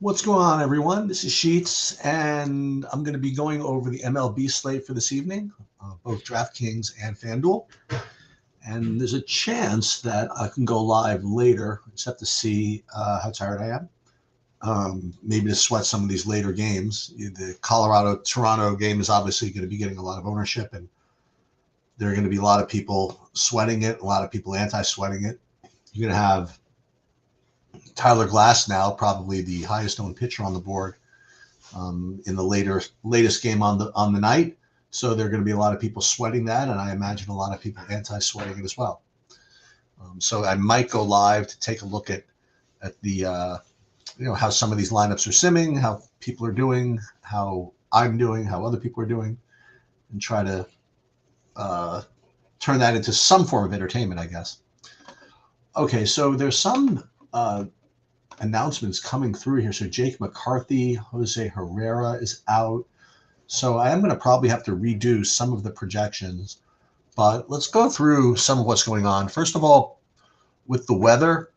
What's going on, everyone? This is Sheets, and I'm going to be going over the MLB slate for this evening, both DraftKings and FanDuel. And there's a chance that I can go live later. I just have to see how tired I am. Maybe to sweat some of these later games. The Colorado-Toronto game is obviously going to be getting a lot of ownership, and there are going to be a lot of people sweating it, a lot of people anti-sweating it. You're going to have Tyler Glass now, probably the highest owned pitcher on the board in the latest game on the night. So there are going to be a lot of people sweating that, and I imagine a lot of people anti-sweating it as well. So I might go live to take a look at the how some of these lineups are simming, how people are doing, how I'm doing, how other people are doing, and try to turn that into some form of entertainment, I guess. Okay, so there's some announcements coming through here. So Jake McCarthy, Jose Herrera is out. So I am going to probably have to redo some of the projections, but let's go through some of what's going on. First of all, with the weather,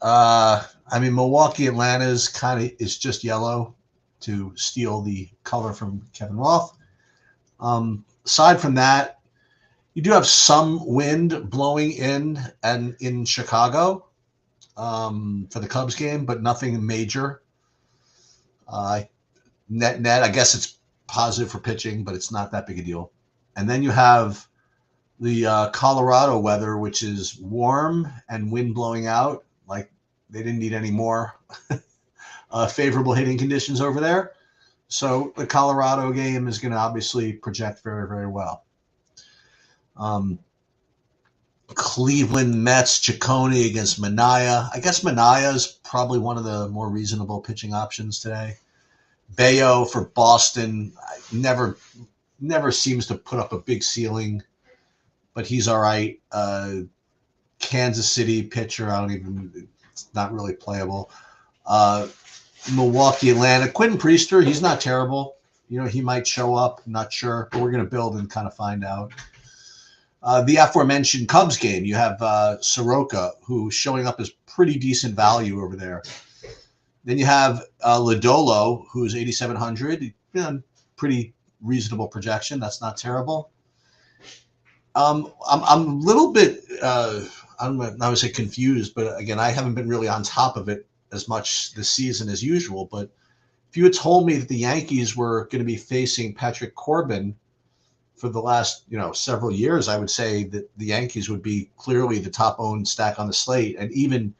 Milwaukee, Atlanta's is just yellow to steal the color from Kevin Roth. Aside from that, you do have some wind blowing in Chicago for the Cubs game, but nothing major. Net, I guess it's positive for pitching, but it's not that big a deal. And then you have the Colorado weather, which is warm and wind blowing out. Like they didn't need any more favorable hitting conditions over there. So the Colorado game is going to obviously project very, very well. Cleveland Mets, Ciccone against Manaea. I guess Manaea is probably one of the more reasonable pitching options today. Bayo for Boston never seems to put up a big ceiling, but he's all right. Kansas City pitcher, it's not really playable. Milwaukee, Atlanta, Quentin Priester, he's not terrible. He might show up, not sure, but we're going to build and kind of find out. The aforementioned Cubs game, you have Soroka, who's showing up as pretty decent value over there. Then you have Lodolo, who's 8,700, pretty reasonable projection. That's not terrible. I'm a little bit, I would say confused, but again, I haven't been really on top of it as much this season as usual. But if you had told me that the Yankees were going to be facing Patrick Corbin for the last, several years, I would say that the Yankees would be clearly the top owned stack on the slate. And even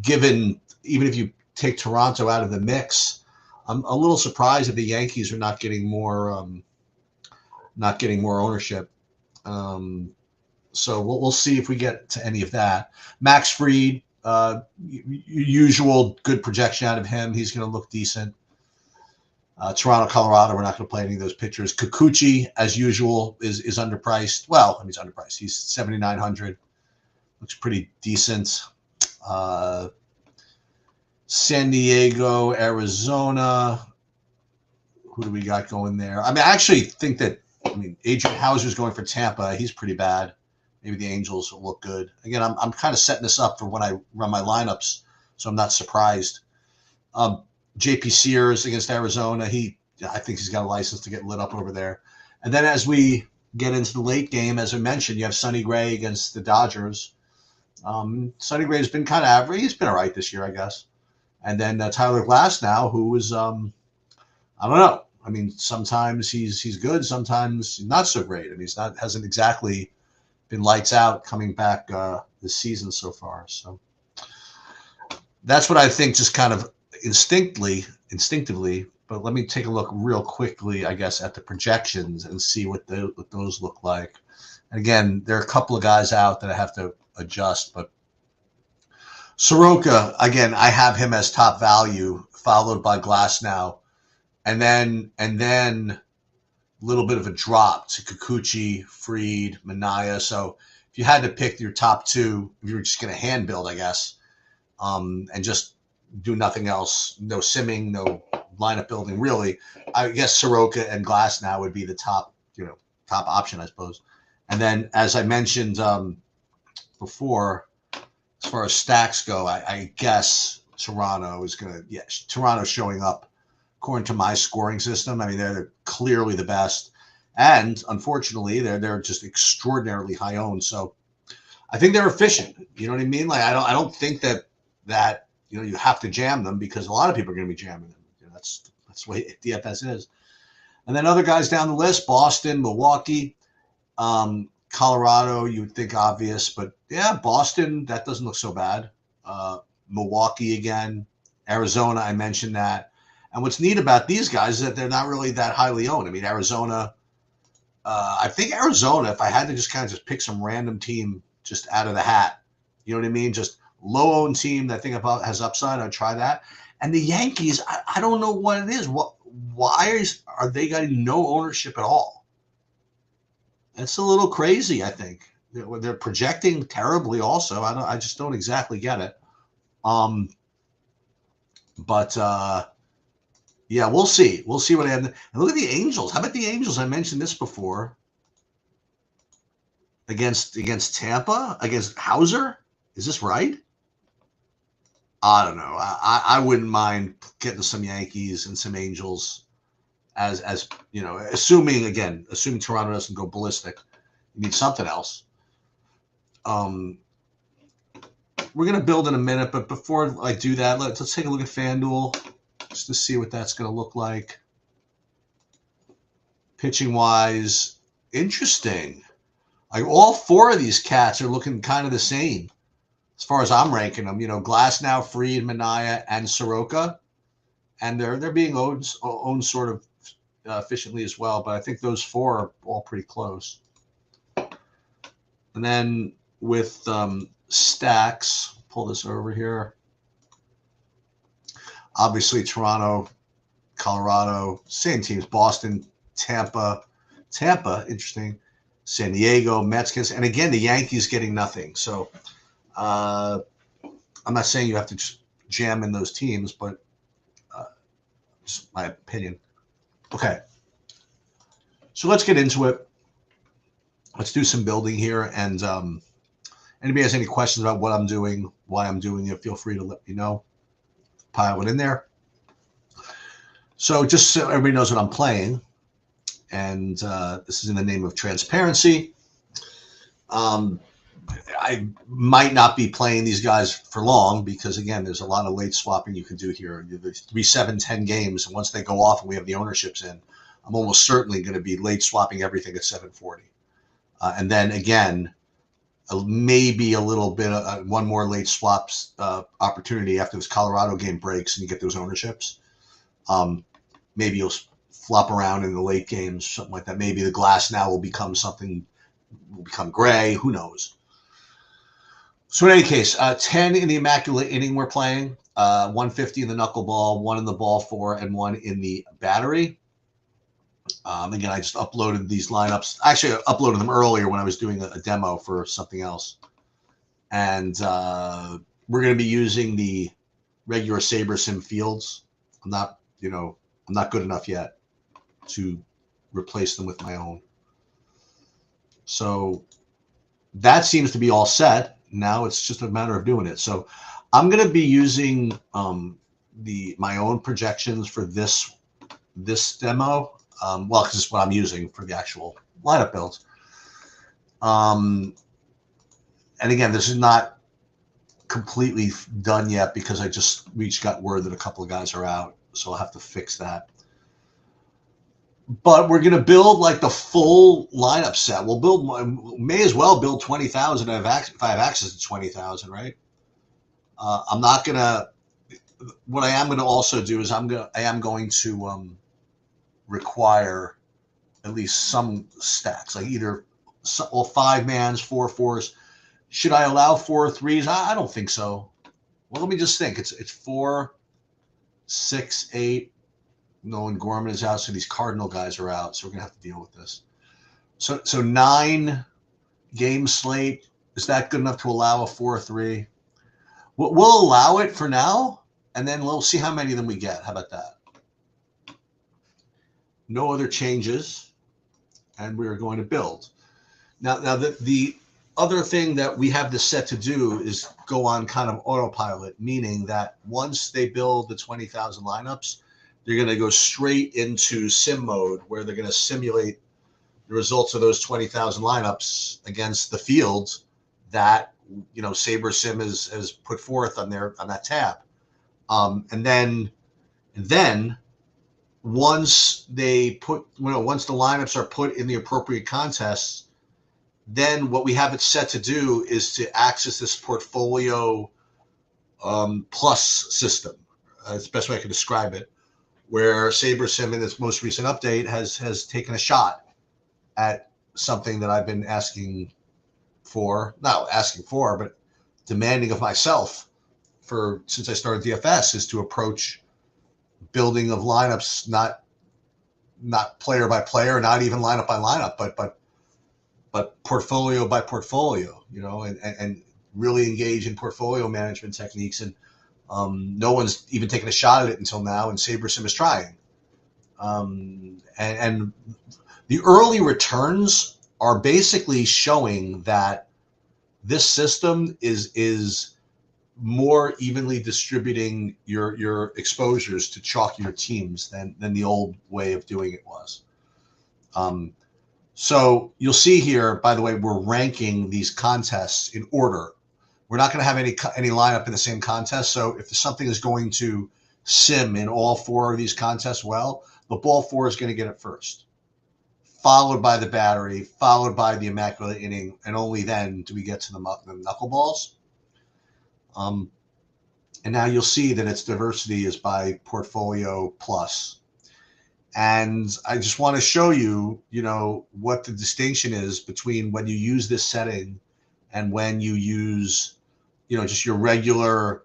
if you take Toronto out of the mix, I'm a little surprised that the Yankees are not getting more ownership. So we'll see if we get to any of that. Max Fried, usual good projection out of him. He's going to look decent. Toronto, Colorado, we're not going to play any of those pitchers. Kikuchi, as usual, is underpriced. Well, he's underpriced. He's 7,900. Looks pretty decent. San Diego, Arizona. Who do we got going there? I actually think that Adrian Hauser's going for Tampa. He's pretty bad. Maybe the Angels will look good. Again, I'm kind of setting this up for when I run my lineups, so I'm not surprised. JP Sears against Arizona. I think he's got a license to get lit up over there. And then as we get into the late game, as I mentioned, you have Sonny Gray against the Dodgers. Sonny Gray has been kind of average. He's been all right this year, I guess. And then Tyler Glass now, who is, I don't know. Sometimes he's good, sometimes not so great. Hasn't exactly been lights out coming back this season so far. So that's what I think, just kind of instinctively. But let me take a look real quickly, I guess, at the projections and see what those look like. And again, there are a couple of guys out that I have to adjust, but Soroka, again, I have him as top value, followed by Glass now. And then a little bit of a drop to Kikuchi, Fried, Manaea. So if you had to pick your top two, if you were just going to hand build, I guess, and just do nothing else, no simming, no lineup building, really, I guess Soroka and Glass now would be the top option, I suppose. And then, as I mentioned before, as far as stacks go, I guess Toronto is going to, yes, Toronto's showing up according to my scoring system. I mean, they're clearly the best. And unfortunately, they're just extraordinarily high owned. So I think they're efficient. You know what I mean? Like I don't think that you have to jam them because a lot of people are going to be jamming them. That's the way DFS is. And then other guys down the list: Boston, Milwaukee, Colorado. You would think obvious, but yeah, Boston, that doesn't look so bad. Milwaukee again, Arizona. I mentioned that. And what's neat about these guys is that they're not really that highly owned. I mean, Arizona. I think Arizona, if I had to just kind of just pick some random team just out of the hat, you know what I mean? Just low-owned team that I think about has upside, I'd try that. And the Yankees, I don't know what it is. Why are they getting no ownership at all? That's a little crazy, I think. They're projecting terribly also. I just don't exactly get it. But yeah, we'll see. We'll see what happens. And look at the Angels. How about the Angels? I mentioned this before. Against Tampa, against Hauser. Is this right? I don't know. I wouldn't mind getting some Yankees and some Angels as assuming Toronto doesn't go ballistic. You need something else. We're gonna build in a minute, but before I do that, let's take a look at FanDuel just to see what that's gonna look like. Pitching wise, interesting. Like all four of these cats are looking kind of the same as far as I'm ranking them. Glasnow, Fried, Minaya, and Soroka, and they're being owned sort of efficiently as well. But I think those four are all pretty close. And then with stacks, pull this over here. Obviously, Toronto, Colorado, same teams. Boston, Tampa, interesting. San Diego, Mets, and again, the Yankees getting nothing. So I'm not saying you have to just jam in those teams, but just my opinion. Okay. So let's get into it. Let's do some building here. And anybody has any questions about what I'm doing, why I'm doing it, feel free to let me know. Pile it in there. So just so everybody knows what I'm playing, and this is in the name of transparency. I might not be playing these guys for long because, again, there's a lot of late swapping you can do here. There's 3, 7, 10 games, and once they go off and we have the ownerships in, I'm almost certainly going to be late swapping everything at 740. And then, again, maybe a little bit of one more late swaps opportunity after this Colorado game breaks and you get those ownerships. Maybe you'll flop around in the late games, something like that. Maybe the Glasnow will become gray. Who knows? So in any case, 10 in the Immaculate Inning we're playing, 150 in the Knuckleball, 1 in the Ball 4, and 1 in the Battery. Again, I just uploaded these lineups. Actually, I uploaded them earlier when I was doing a demo for something else. And we're going to be using the regular SaberSim fields. I'm not good enough yet to replace them with my own. So that seems to be all set. Now it's just a matter of doing it. So I'm going to be using my own projections for this demo. Well, because it's what I'm using for the actual lineup builds. And again, this is not completely done yet because we just got word that a couple of guys are out. So I'll have to fix that. But we're going to build like the full lineup set. May as well build 20,000 if I have access to 20,000, right? I'm not going to, what I am going to also do is I am going to require at least some stacks, like either 5 mans, 4 4s. Should I allow 4 3s? I don't think so. Well, let me just think. It's 4, 6, 8. Nolan Gorman is out, so these Cardinal guys are out, so we're going to have to deal with this. So 9 game slate. Is that good enough to allow a 4-3? We'll allow it for now, and then we'll see how many of them we get. How about that? No other changes, and we're going to build. Now the other thing that we have this set to do is go on kind of autopilot, meaning that once they build the 20,000 lineups, they're going to go straight into sim mode where they're going to simulate the results of those 20,000 lineups against the fields that, you know, Saber Sim has put forth on that tab. And then once once the lineups are put in the appropriate contests, then what we have it set to do is to access this portfolio plus system. It's the best way I can describe it, where SaberSim in its most recent update has taken a shot at something that I've been but demanding of myself since I started DFS, is to approach building of lineups not player by player, not even lineup by lineup, but portfolio by portfolio, you know, and really engage in portfolio management techniques. And no one's even taken a shot at it until now, and SaberSim is trying. And the early returns are basically showing that this system is more evenly distributing your exposures to chalkier teams than the old way of doing it was. So you'll see here, by the way, we're ranking these contests in order. We're not going to have any lineup in the same contest. So if something is going to sim in all four of these contests, well, the ball four is going to get it first, followed by the battery, followed by the immaculate inning, and only then do we get to the knuckleballs. And now you'll see that its diversity is by portfolio plus. And I just want to show you, you know, what the distinction is between when you use this setting and when you use, you know, just your regular,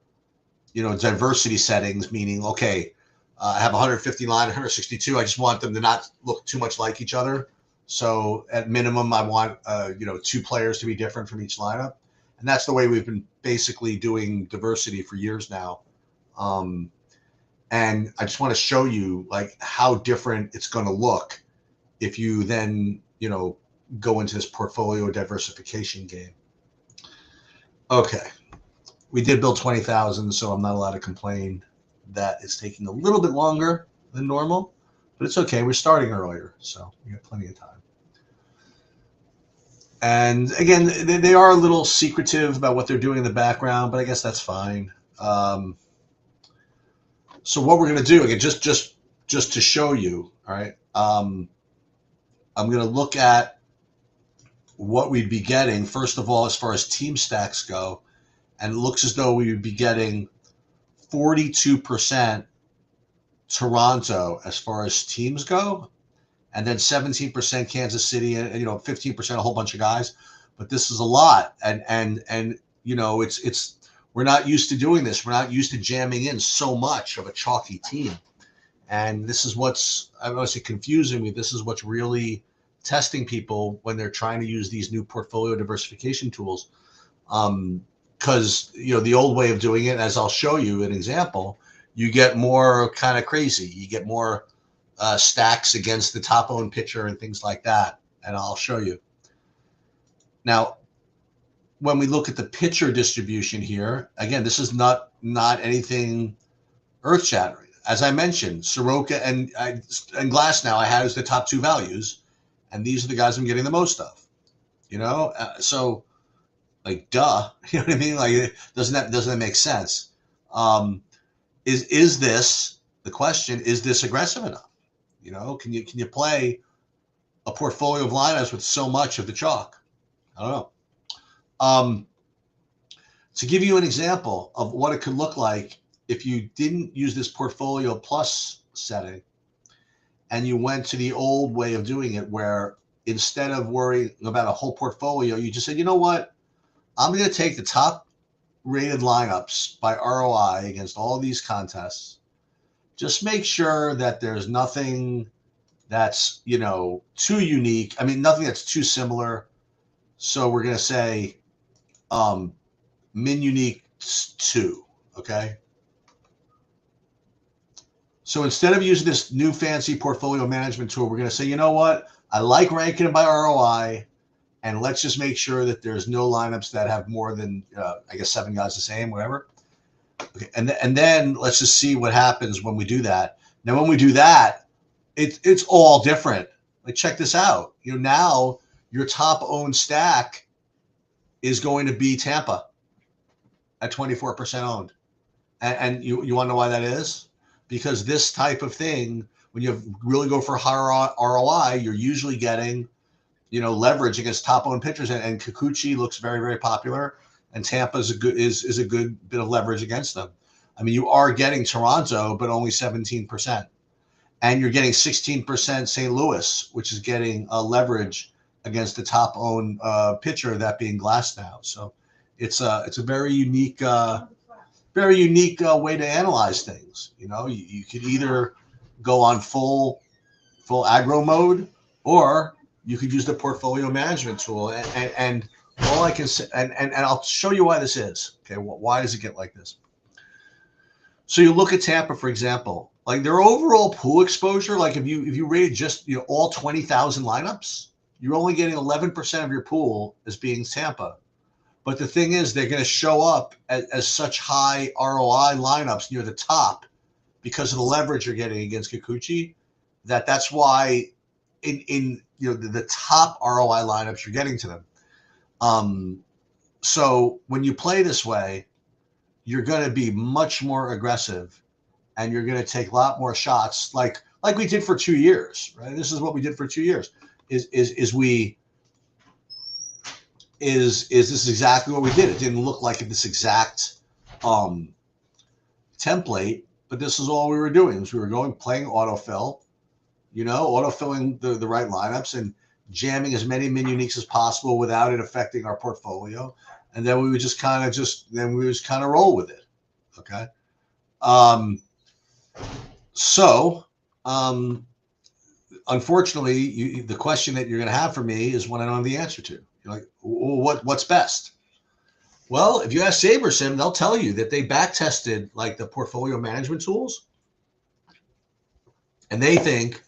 you know, diversity settings, meaning, okay, I have 150 line, 162. I just want them to not look too much like each other. So at minimum, I want, you know, 2 players to be different from each lineup. And that's the way we've been basically doing diversity for years now. And I just want to show you like how different it's going to look if you then, you know, go into this portfolio diversification game. Okay. We did build 20,000, so I'm not allowed to complain that it's taking a little bit longer than normal, but it's okay. We're starting earlier, so we got plenty of time. And again, they are a little secretive about what they're doing in the background, but I guess that's fine. So what we're going to do, again, just to show you, all right, I'm going to look at what we'd be getting, first of all, as far as team stacks go, and it looks as though we would be getting 42% Toronto as far as teams go, and then 17% Kansas City, and you know, 15% a whole bunch of guys. But this is a lot, and you know, it's we're not used to doing this. We're not used to jamming in so much of a chalky team, and this is what's, I don't want to say confusing me. This is what's really testing people when they're trying to use these new portfolio diversification tools. Because, you know, the old way of doing it, as I'll show you an example, you get more kind of crazy. You get more stacks against the top owned pitcher and things like that. And I'll show you. Now, when we look at the pitcher distribution here, again, this is not anything earth shattering. As I mentioned, Soroka and Glasnow I had as the top 2 values, and these are the guys I'm getting the most of. You know, so like, duh, you know what I mean? Like, doesn't that make sense? Is this the question? Is this aggressive enough? You know, can you play a portfolio of lineups with so much of the chalk? I don't know. To give you an example of what it could look like if you didn't use this portfolio plus setting and you went to the old way of doing it, where instead of worrying about a whole portfolio, you just said, you know what? I'm going to take the top rated lineups by ROI against all these contests. Just make sure that there's nothing that's, you know, too unique. I mean, nothing that's too similar. So we're going to say min unique 2. Okay. So instead of using this new fancy portfolio management tool, we're going to say, you know what? I like ranking it by ROI. and let's just make sure that there's no lineups that have more than, I guess, 7 guys the same, whatever. Okay. And then let's just see what happens when we do that. Now, when we do that, it's all different. Like, check this out. Now your top owned stack is going to be Tampa at 24% owned. And you want to know why that is? Because this type of thing, when you really go for higher ROI, you're usually getting, leverage against top owned pitchers. And Kikuchi looks very, very popular. And Tampa is a good bit of leverage against them. I mean, you are getting Toronto, but only 17%. And you're getting 16% St. Louis, which is getting leverage against the top owned pitcher, that being Glasnow. So it's a very unique way to analyze things. You could either go on full aggro mode, or you could use the portfolio management tool. And all I can say, and I'll show you why this is. Okay, why does it get like this? So you look at Tampa, for example, like their overall pool exposure. Like if you rated just all 20,000 lineups, you're only getting 11% of your pool as being Tampa. But the thing is, they're going to show up as such high ROI lineups near the top because of the leverage you're getting against Kikuchi. That's why in the top ROI lineups you're getting to them. So when you play this way, you're going to be much more aggressive, and you're going to take a lot more shots, like we did for 2 years, right? This is what we did for 2 years. Is this exactly what we did? It didn't look like this exact template, but this is all we were doing. We were playing autofill, autofilling the right lineups and jamming as many min uniques as possible without it affecting our portfolio. And then we would just kind of roll with it. Okay. Unfortunately, the question that you're going to have for me is one I don't have the answer to. You're like, what's best? Well, if you ask SaberSim, they'll tell you that they back tested like the portfolio management tools, and they think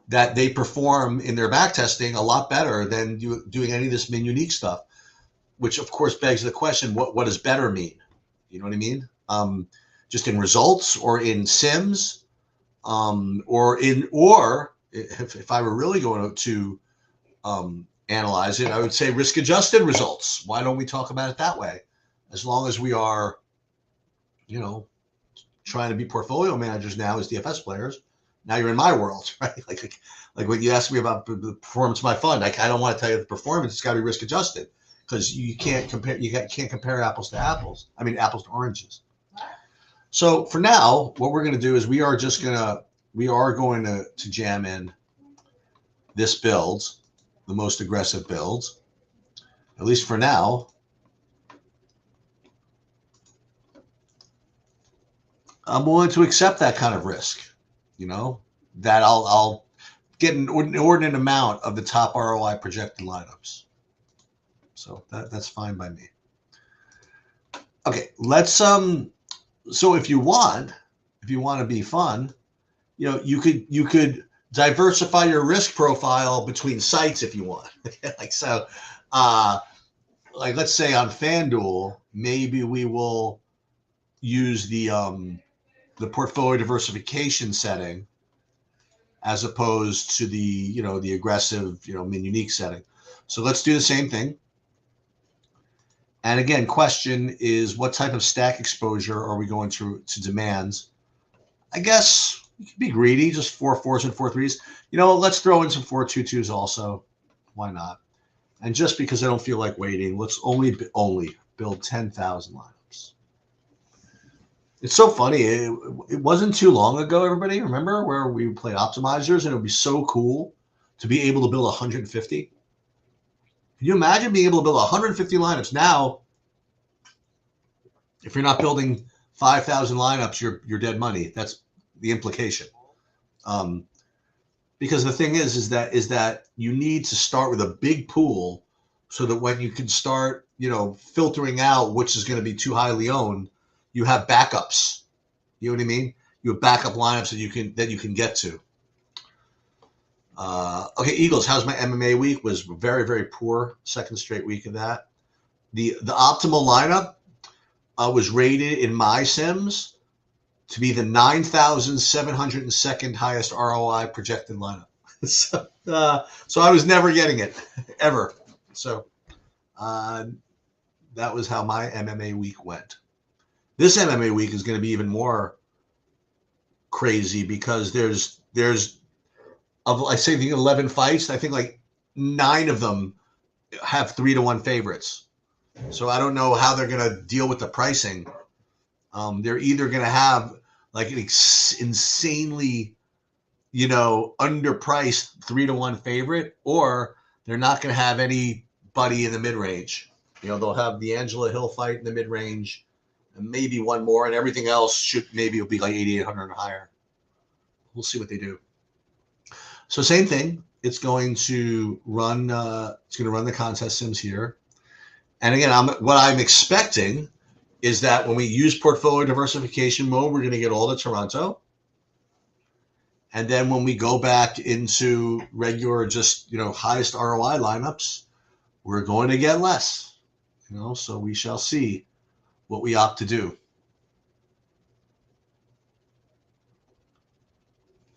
that they perform in their back testing a lot better than doing any of this min unique stuff. Which of course begs the question: what does better mean? You know what I mean? Just in results, or in sims, or if I were really going to analyze it, I would say risk-adjusted results. Why don't we talk about it that way? As long as we are, trying to be portfolio managers now as DFS players, now you're in my world, right? Like when you asked me about the performance of my fund, I don't want to tell you the performance. It's got to be risk-adjusted, because you can't compare. You can't compare apples to apples. I mean, apples to oranges. So for now, what we're going to do is we are going to jam in this build, the most aggressive builds, at least for now. I'm willing to accept that kind of risk, that I'll get an inordinate amount of the top ROI projected lineups. So that's fine by me. Okay, let's so if you want to be fun, you could diversify your risk profile between sites if you want. Like let's say on FanDuel, maybe we will use the portfolio diversification setting as opposed to the aggressive min unique setting. So let's do the same thing. And again, question is, what type of stack exposure are we going to demands? I guess you could be greedy, just 4 4s and 4 3s. Let's throw in some 4 2 2s also. Why not? And just because I don't feel like waiting, let's only build 10,000 lineups. It's so funny. It wasn't too long ago, everybody, remember, where we played optimizers, and it would be so cool to be able to build 150. Can you imagine being able to build 150 lineups? Now, if you're not building 5,000 lineups, you're dead money. That's the implication. Because the thing is that you need to start with a big pool, so that when you can start, filtering out which is going to be too highly owned, you have backups. You know what I mean? You have backup lineups that you can get to. Okay, Eagles. How's my MMA week? Was very, very poor. Second straight week of that. The optimal lineup was rated in my Sims to be the 9,702nd highest ROI projected lineup. So I was never getting it ever. So that was how my MMA week went. This MMA week is going to be even more crazy because there's of I say the 11 fights, I think like 9 of them have 3-1 favorites. So I don't know how they're going to deal with the pricing. They're either going to have like an insanely, underpriced 3-1 favorite, or they're not going to have anybody in the mid range. They'll have the Angela Hill fight in the mid range, and maybe one more, and everything else it'll be like 8,800 or higher. We'll see what they do. So same thing. It's going to run. It's going to run the contest sims here, and again, what I'm expecting is that when we use portfolio diversification mode, we're going to get all the Toronto. And then when we go back into regular, just, highest ROI lineups, we're going to get less, so we shall see what we opt to do.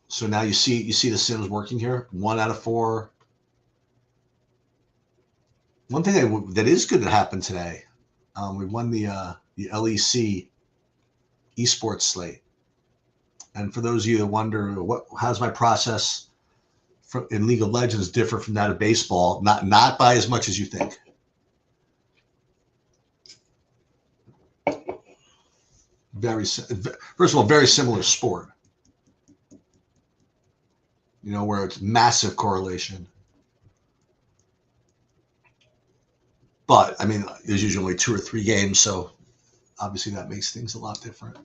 So now you see the sims working here. 1 out of 4. One thing that is good that happened today, we won the LEC esports slate. And for those of you that wonder, how's my process in League of Legends differ from that of baseball? Not by as much as you think. First of all, very similar sport. Where it's massive correlation. But, there's usually only 2 or 3 games, so obviously that makes things a lot different.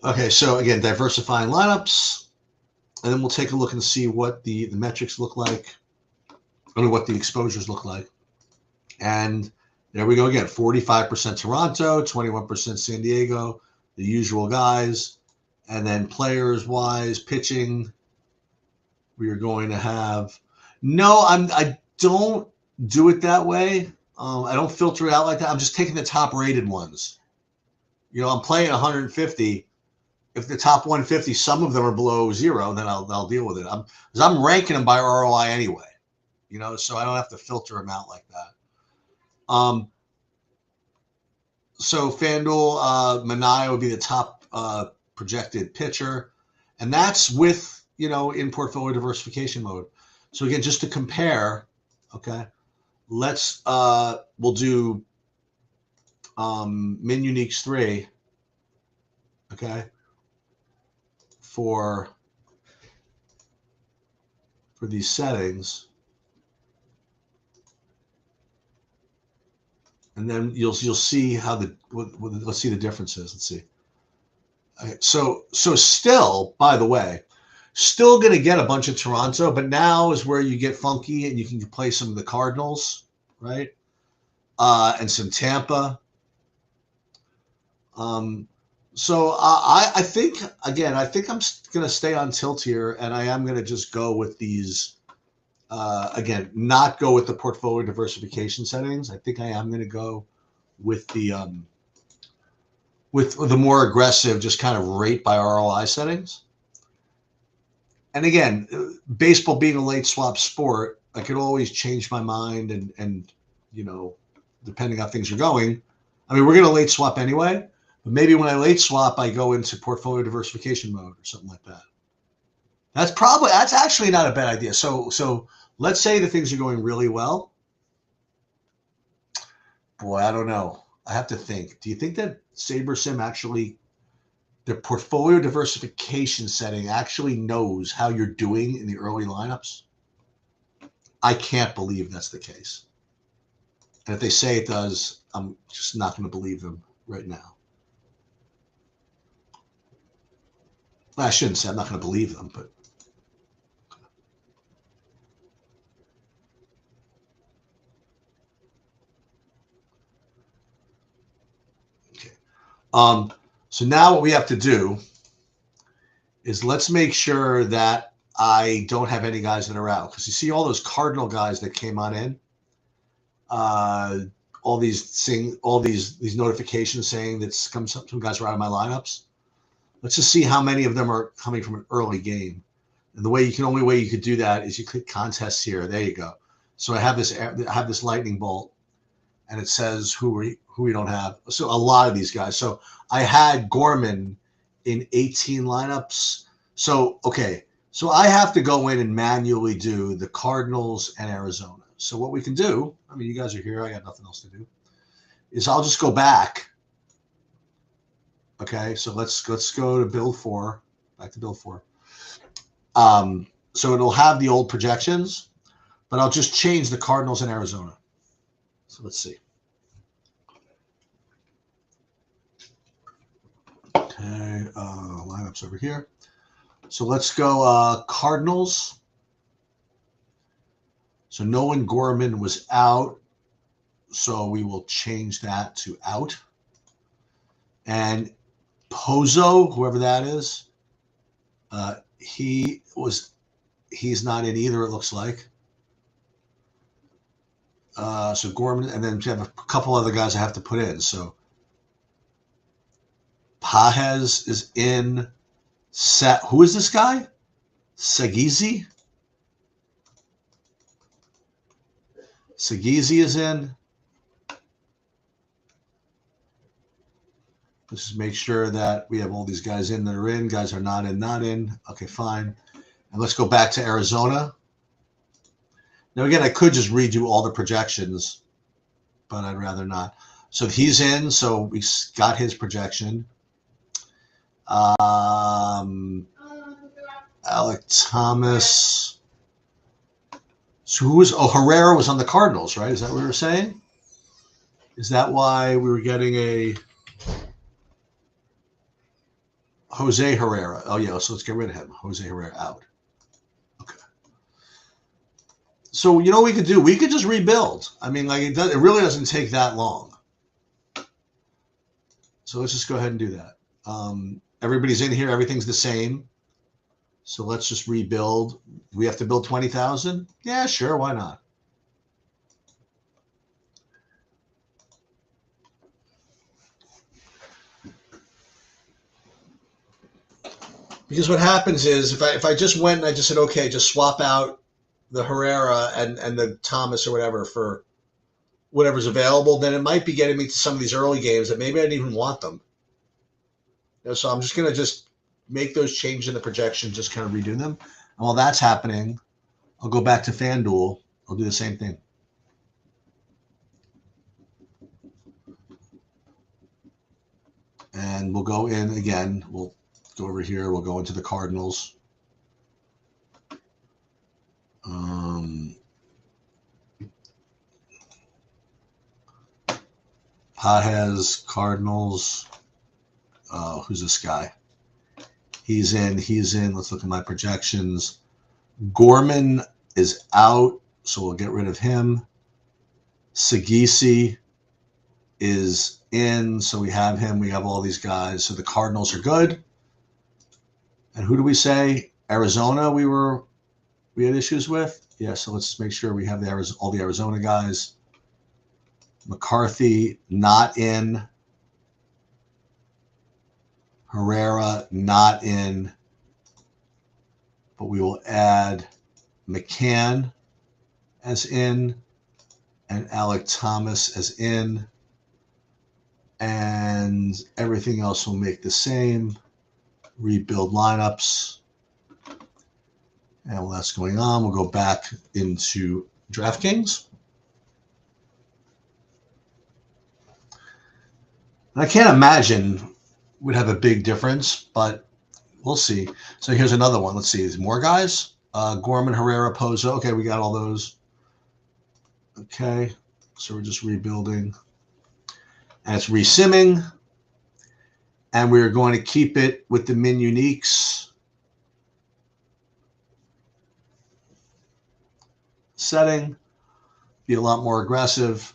Okay, so again, diversifying lineups, and then we'll take a look and see what the metrics look like, what the exposures look like. And there we go again, 45% Toronto, 21% San Diego, the usual guys. And then players-wise, pitching, we are going to have – I don't do it that way. I don't filter it out like that. I'm just taking the top-rated ones. I'm playing 150. If the top 150, some of them are below 0, then I'll deal with it. I'm ranking them by ROI anyway, so I don't have to filter them out like that. So FanDuel, Manaea would be the top projected pitcher, and that's with in portfolio diversification mode. So again, just to compare, okay, we'll do min uniques 3, okay, for these settings, and then you'll see how let's see the differences. Let's see. Okay, so still, by the way, still going to get a bunch of Toronto, but now is where you get funky and you can play some of the Cardinals, right? And some Tampa. So I think I'm going to stay on tilt here, and I am going to just go with these, again, not go with the portfolio diversification settings. I think I am going to go with the more aggressive, just kind of rate by ROI settings. And again, baseball being a late swap sport, I could always change my mind and depending on how things are going. We're going to late swap anyway. But maybe when I late swap, I go into portfolio diversification mode or something like that. That's actually not a bad idea. So let's say the things are going really well. Boy, I don't know. I have to think. Do you think that SaberSim actually, the portfolio diversification setting actually knows how you're doing in the early lineups? I can't believe that's the case. And if they say it does, I'm just not going to believe them right now. I shouldn't say I'm not going to believe them, but okay. So now what we have to do is let's make sure that I don't have any guys that are out because you see all those Cardinal guys that came on in. All these notifications saying that some guys are out of my lineups. Let's just see how many of them are coming from an early game. And the only way you could do that is you click contests here. There you go. So I have this lightning bolt, and it says who we don't have. So a lot of these guys. So I had Gorman in 18 lineups. So okay. So I have to go in and manually do the Cardinals and Arizona. So what we can do, I mean, you guys are here. I got nothing else to do. Is I'll just go back. Okay, so let's go to build 4. Back to build 4. So it'll have the old projections, but I'll just change the Cardinals and Arizona. So let's see. Okay, lineups over here. So let's go Cardinals. So Nolan Gorman was out, so we will change that to out. And Pozo, whoever that is, he's not in either, it looks like. So Gorman, and then we have a couple other guys I have to put in. So Pajes is in. Who is this guy? Sagizi? Sagizi is in. Let's just make sure that we have all these guys in that are in. Guys are not in. Okay, fine. And let's go back to Arizona. Now, again, I could just redo all the projections, but I'd rather not. So he's in, so we got his projection. Alec Thomas. So Herrera was on the Cardinals, right? Is that what we were saying? Is that why we were getting a Jose Herrera? Oh, yeah, so let's get rid of him. Jose Herrera out. Okay. So, you know what we could do? We could just rebuild. I mean, like, it really doesn't take that long. So let's just go ahead and do that. Everybody's in here. Everything's the same. So let's just rebuild. We have to build 20,000? Yeah, sure. Why not? Because what happens is if I just went and I just said, okay, just swap out the Herrera and the Thomas or whatever for whatever's available, then it might be getting me to some of these early games that maybe I didn't even want them. So I'm just going to just make those changes in the projection, just kind of redo them. And while that's happening, I'll go back to FanDuel. I'll do the same thing. And we'll go in again. We'll go over here. We'll go into the Cardinals. Pajes, Cardinals. Who's this guy? He's in. Let's look at my projections. Gorman is out, so we'll get rid of him. Sagisi is in, so we have him. We have all these guys. So the Cardinals are good. And who do we say? Arizona we had issues with? Yeah, so let's make sure we have all the Arizona guys. McCarthy, not in. Herrera, not in. But we will add McCann as in and Alec Thomas as in. And everything else will make the same. Rebuild lineups. And while that's going on, we'll go back into DraftKings. And I can't imagine we'd have a big difference, but we'll see. So here's another one. Let's see. There's more guys. Gorman, Herrera, Pozo. Okay, we got all those. Okay, so we're just rebuilding. And it's resimming. And we're going to keep it with the min uniques setting. Be a lot more aggressive.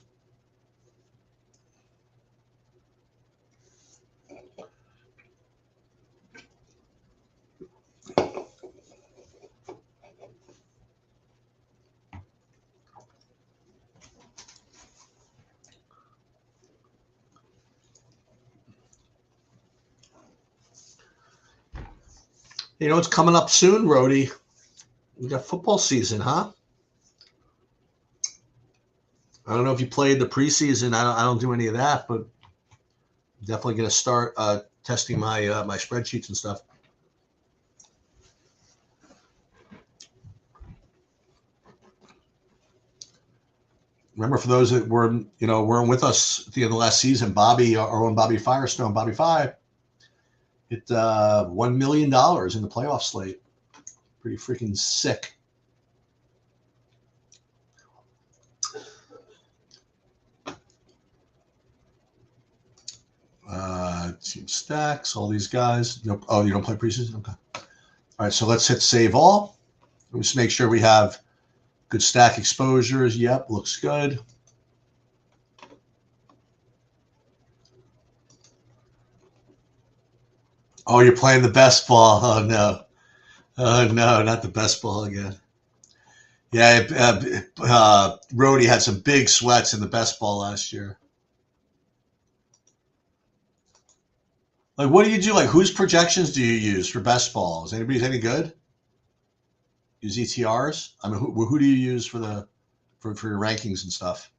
You know, it's coming up soon, Rhodey. We got football season, huh? I don't know if you played the preseason. I don't do any of that, but definitely going to start testing my my spreadsheets and stuff. Remember, for those that weren't with us at the end of last season, Bobby, our own Bobby Firestone, Bobby Five, hit $1 million in the playoff slate. Pretty freaking sick. Team stacks, all these guys. Oh, you don't play preseason? Okay. All right, so let's hit save all. Let's make sure we have good stack exposures. Yep, looks good. Oh, you're playing the best ball. Oh, no. Oh, no, not the best ball again. Yeah, Rhodey had some big sweats in the best ball last year. Like, what do you do? Like, whose projections do you use for best ball? Is anybody's any good? Use ETRs? I mean, who do you use for your rankings and stuff?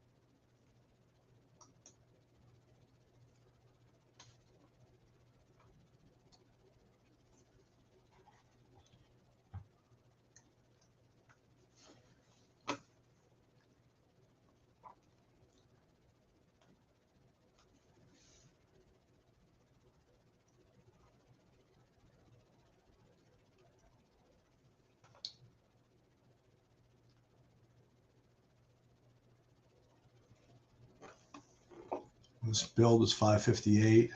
This build is 558.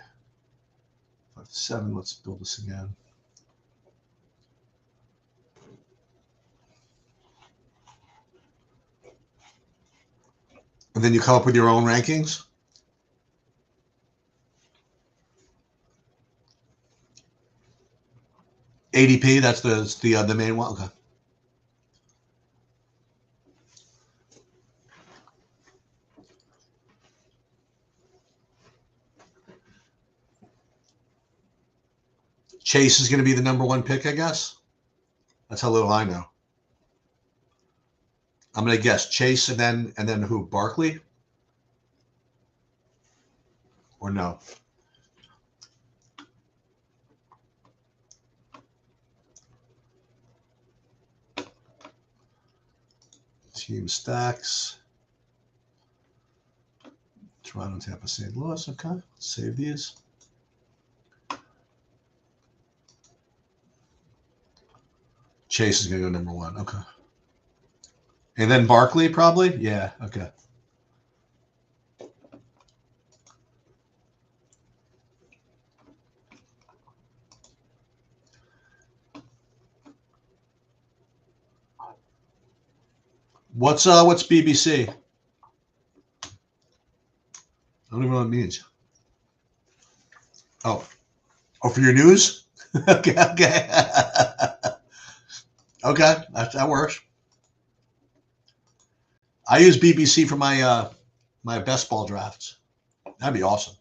557. Let's build this again. And then you come up with your own rankings? ADP, that's the main one? Okay. Chase is going to be the number one pick, I guess. That's how little I know. I'm going to guess Chase and then who? Barkley? Or no? Team stacks. Toronto, Tampa, St. Louis. Okay, let's save these. Chase is going to go number one. Okay. And then Barkley, probably? Yeah, okay. What's BBC? I don't even know what it means. Oh, for your news? Okay. Okay, that works. I use BBC for my my best ball drafts. That'd be awesome.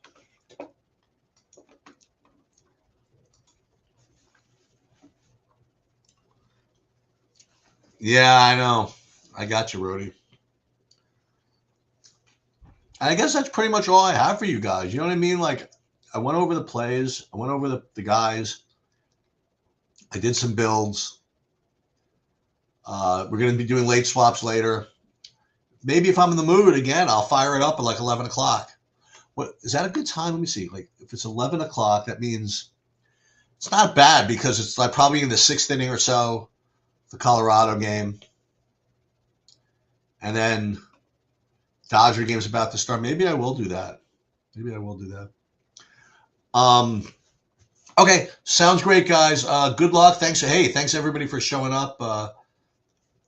Yeah, I know. I got you, Rhodey. I guess that's pretty much all I have for you guys. You know what I mean? Like, I went over the plays. I went over the guys. I did some builds. We're going to be doing late swaps later. Maybe if I'm in the mood again, I'll fire it up at like 11 o'clock. What is that a good time? Let me see. Like, if it's 11 o'clock, that means it's not bad because it's like probably in the sixth inning or so, the Colorado game. And then Dodger game's about to start. Maybe I will do that. Okay, sounds great, guys. Good luck. Thanks everybody for showing up.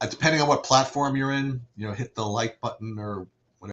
Depending on what platform you're in, hit the like button or